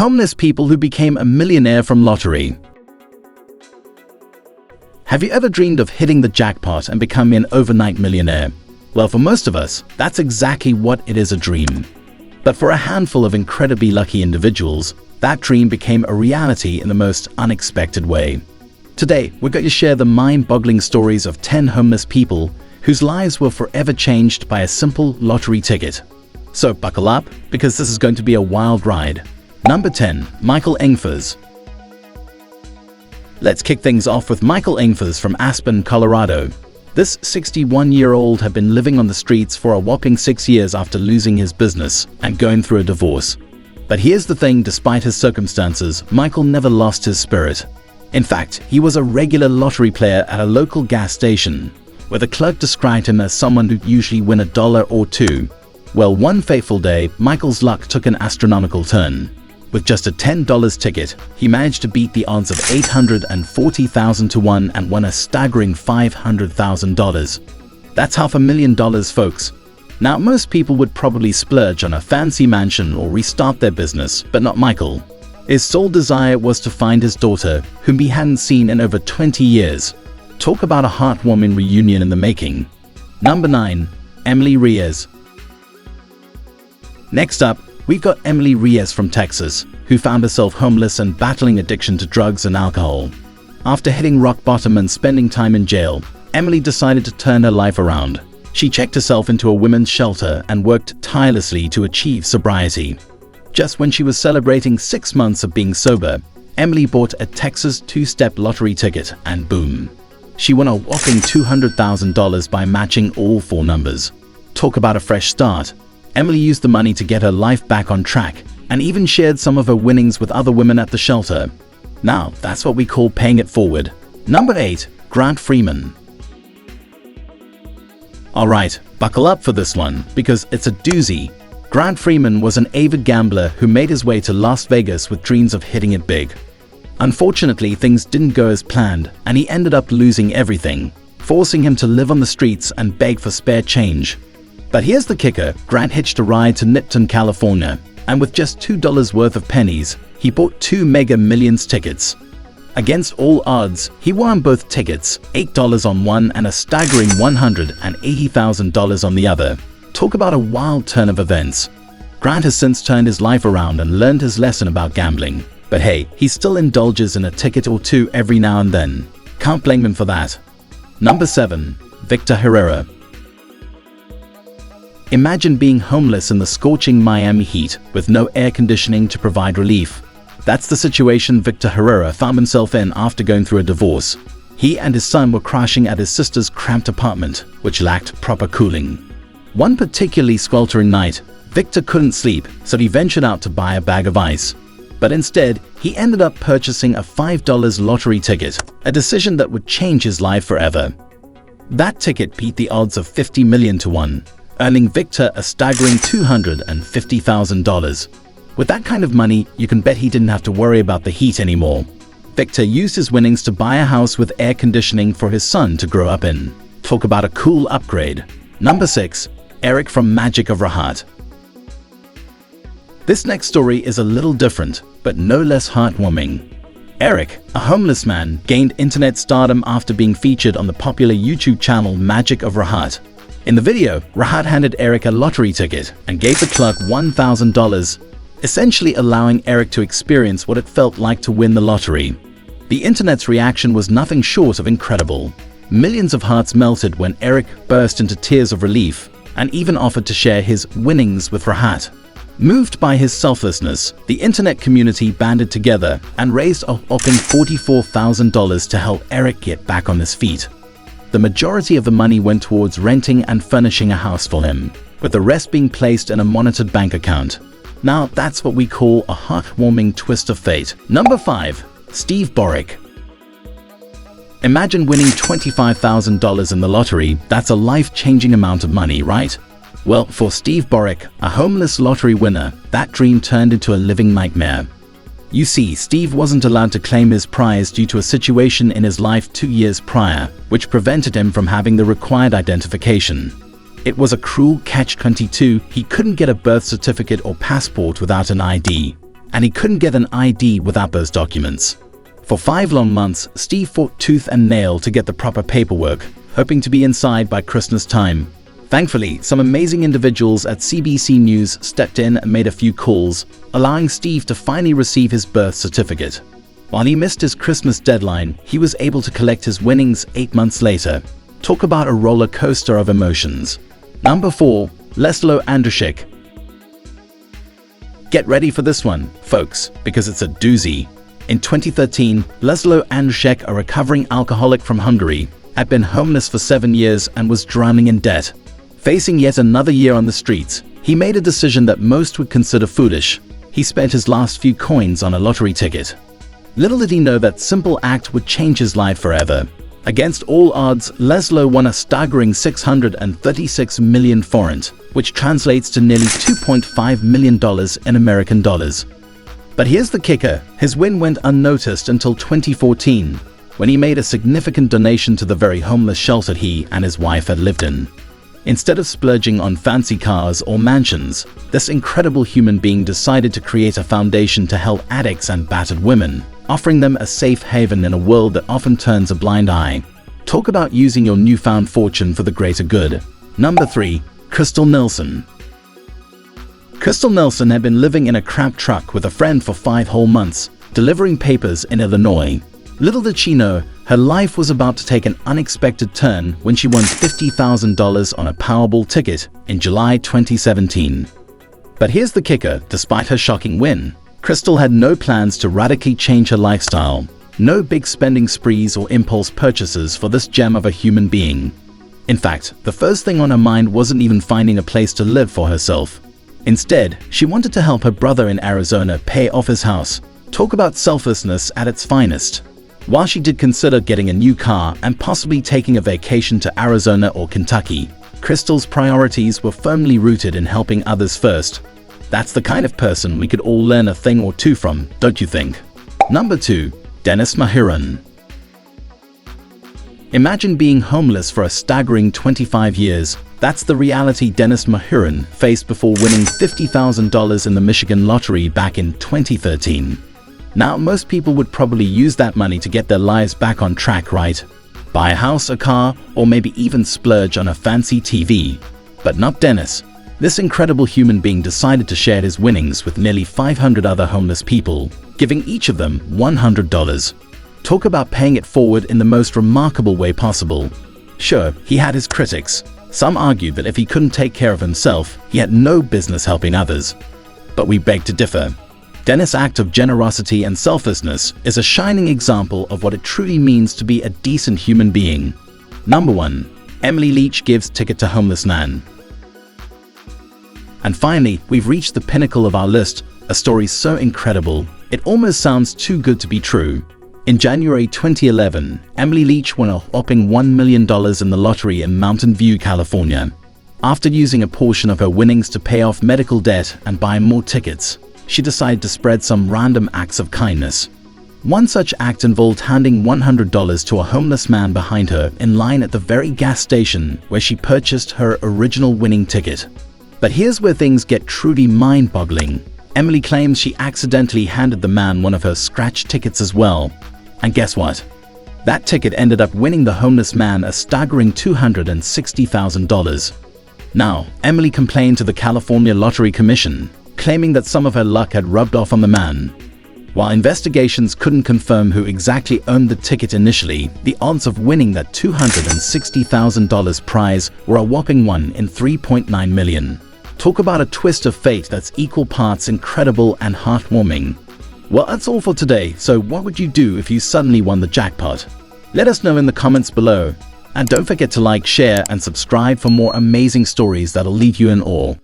Homeless people who became a millionaire from lottery. Have you ever dreamed of hitting the jackpot and becoming an overnight millionaire? Well, for most of us, that's exactly what it is, a dream. But for a handful of incredibly lucky individuals, that dream became a reality in the most unexpected way. Today, we're going to share the mind-boggling stories of 10 homeless people whose lives were forever changed by a simple lottery ticket. So buckle up, because this is going to be a wild ride. Number 10. Michael Engfers. Let's kick things off with Michael Engfers from Aspen, Colorado. This 61-year-old had been living on the streets for a whopping 6 years after losing his business and going through a divorce. But here's the thing, despite his circumstances, Michael never lost his spirit. In fact, he was a regular lottery player at a local gas station, where the clerk described him as someone who'd usually win $1 or $2. Well, one fateful day, Michael's luck took an astronomical turn. With just a $10 ticket, he managed to beat the odds of 840,000 to 1 and won a staggering $500,000. That's $500,000, folks. Now, most people would probably splurge on a fancy mansion or restart their business, but not Michael. His sole desire was to find his daughter, whom he hadn't seen in over 20 years. Talk about a heartwarming reunion in the making. Number 9. Emily Reyes. Next up, we've got Emily Reyes from Texas, who found herself homeless and battling addiction to drugs and alcohol. After hitting rock bottom and spending time in jail, Emily decided to turn her life around. She checked herself into a women's shelter and worked tirelessly to achieve sobriety. Just when she was celebrating 6 months of being sober, Emily bought a Texas two-step lottery ticket, and boom! She won a whopping $200,000 by matching all 4 numbers. Talk about a fresh start. Emily used the money to get her life back on track and even shared some of her winnings with other women at the shelter. Now, that's what we call paying it forward. Number 8. Grant Freeman. Alright, buckle up for this one, because it's a doozy. Grant Freeman was an avid gambler who made his way to Las Vegas with dreams of hitting it big. Unfortunately, things didn't go as planned, and he ended up losing everything, forcing him to live on the streets and beg for spare change. But here's the kicker, Grant hitched a ride to Nipton, California, and with just $2 worth of pennies, he bought 2 Mega Millions tickets. Against all odds, he won both tickets, $8 on one and a staggering $180,000 on the other. Talk about a wild turn of events. Grant has since turned his life around and learned his lesson about gambling. But hey, he still indulges in a ticket or two every now and then. Can't blame him for that. Number 7. Victor Herrera. Imagine being homeless in the scorching Miami heat with no air conditioning to provide relief. That's the situation Victor Herrera found himself in after going through a divorce. He and his son were crashing at his sister's cramped apartment, which lacked proper cooling. One particularly sweltering night, Victor couldn't sleep, so he ventured out to buy a bag of ice. But instead, he ended up purchasing a $5 lottery ticket, a decision that would change his life forever. That ticket beat the odds of 50 million to 1. Earning Victor a staggering $250,000. With that kind of money, you can bet he didn't have to worry about the heat anymore. Victor used his winnings to buy a house with air conditioning for his son to grow up in. Talk about a cool upgrade. Number 6. Eric from Magic of Rahat. This next story is a little different, but no less heartwarming. Eric, a homeless man, gained internet stardom after being featured on the popular YouTube channel Magic of Rahat. In the video, Rahat handed Eric a lottery ticket and gave the clerk $1,000, essentially allowing Eric to experience what it felt like to win the lottery. The internet's reaction was nothing short of incredible. Millions of hearts melted when Eric burst into tears of relief and even offered to share his winnings with Rahat. Moved by his selflessness, the internet community banded together and raised a whopping $44,000 to help Eric get back on his feet. The majority of the money went towards renting and furnishing a house for him, with the rest being placed in a monitored bank account. Now, that's what we call a heartwarming twist of fate. Number 5. Steve Borick. Imagine winning $25,000 in the lottery. That's a life-changing amount of money, right? Well, for Steve Borick, a homeless lottery winner, that dream turned into a living nightmare. You see, Steve wasn't allowed to claim his prize due to a situation in his life 2 years prior, which prevented him from having the required identification. It was a cruel catch-22. He couldn't get a birth certificate or passport without an ID. and he couldn't get an ID without those documents. For 5 long months, Steve fought tooth and nail to get the proper paperwork, hoping to be inside by Christmas time. Thankfully, some amazing individuals at CBC News stepped in and made a few calls, allowing Steve to finally receive his birth certificate. While he missed his Christmas deadline, he was able to collect his winnings 8 months later. Talk about a roller coaster of emotions. Number 4. Laszlo Andruszek. Get ready for this one, folks, because it's a doozy. In 2013, Laszlo Andruszek, a recovering alcoholic from Hungary, had been homeless for 7 years and was drowning in debt. Facing yet another year on the streets, he made a decision that most would consider foolish. He spent his last few coins on a lottery ticket. Little did he know that simple act would change his life forever. Against all odds, Laszlo won a staggering 636 million forint, which translates to nearly $2.5 million in American dollars. But here's the kicker, his win went unnoticed until 2014, when he made a significant donation to the very homeless shelter he and his wife had lived in. Instead of splurging on fancy cars or mansions, this incredible human being decided to create a foundation to help addicts and battered women, offering them a safe haven in a world that often turns a blind eye. Talk about using your newfound fortune for the greater good. Number 3. Crystal Nielsen. Crystal Nielsen had been living in a cramped truck with a friend for 5 whole months, delivering papers in Illinois. Little did she know, her life was about to take an unexpected turn when she won $50,000 on a Powerball ticket in July 2017. But here's the kicker, despite her shocking win, Crystal had no plans to radically change her lifestyle. No big spending sprees or impulse purchases for this gem of a human being. In fact, the first thing on her mind wasn't even finding a place to live for herself. Instead, she wanted to help her brother in Arizona pay off his house. Talk about selflessness at its finest. While she did consider getting a new car and possibly taking a vacation to Arizona or Kentucky, Crystal's priorities were firmly rooted in helping others first. That's the kind of person we could all learn a thing or two from, don't you think? Number 2. Dennis Mahurin. Imagine being homeless for a staggering 25 years. That's the reality Dennis Mahurin faced before winning $50,000 in the Michigan lottery back in 2013. Now, most people would probably use that money to get their lives back on track, right? Buy a house, a car, or maybe even splurge on a fancy TV. But not Dennis. This incredible human being decided to share his winnings with nearly 500 other homeless people, giving each of them $100. Talk about paying it forward in the most remarkable way possible. Sure, he had his critics. Some argued that if he couldn't take care of himself, he had no business helping others. But we beg to differ. Dennis' act of generosity and selflessness is a shining example of what it truly means to be a decent human being. Number 1. Emily Leach gives ticket to homeless man. And finally, we've reached the pinnacle of our list, a story so incredible, it almost sounds too good to be true. In January 2011, Emily Leach won a whopping $1 million in the lottery in Mountain View, California. After using a portion of her winnings to pay off medical debt and buy more tickets, she decided to spread some random acts of kindness. One such act involved handing $100 to a homeless man behind her in line at the very gas station where she purchased her original winning ticket. But here's where things get truly mind-boggling. Emily claims she accidentally handed the man one of her scratch tickets as well. And guess what? That ticket ended up winning the homeless man a staggering $260,000. Now, Emily complained to the California Lottery Commission, claiming that some of her luck had rubbed off on the man. While investigations couldn't confirm who exactly owned the ticket initially, the odds of winning that $260,000 prize were a whopping 1 in 3.9 million. Talk about a twist of fate that's equal parts incredible and heartwarming. Well, that's all for today, so what would you do if you suddenly won the jackpot? Let us know in the comments below. And don't forget to like, share, and subscribe for more amazing stories that'll leave you in awe.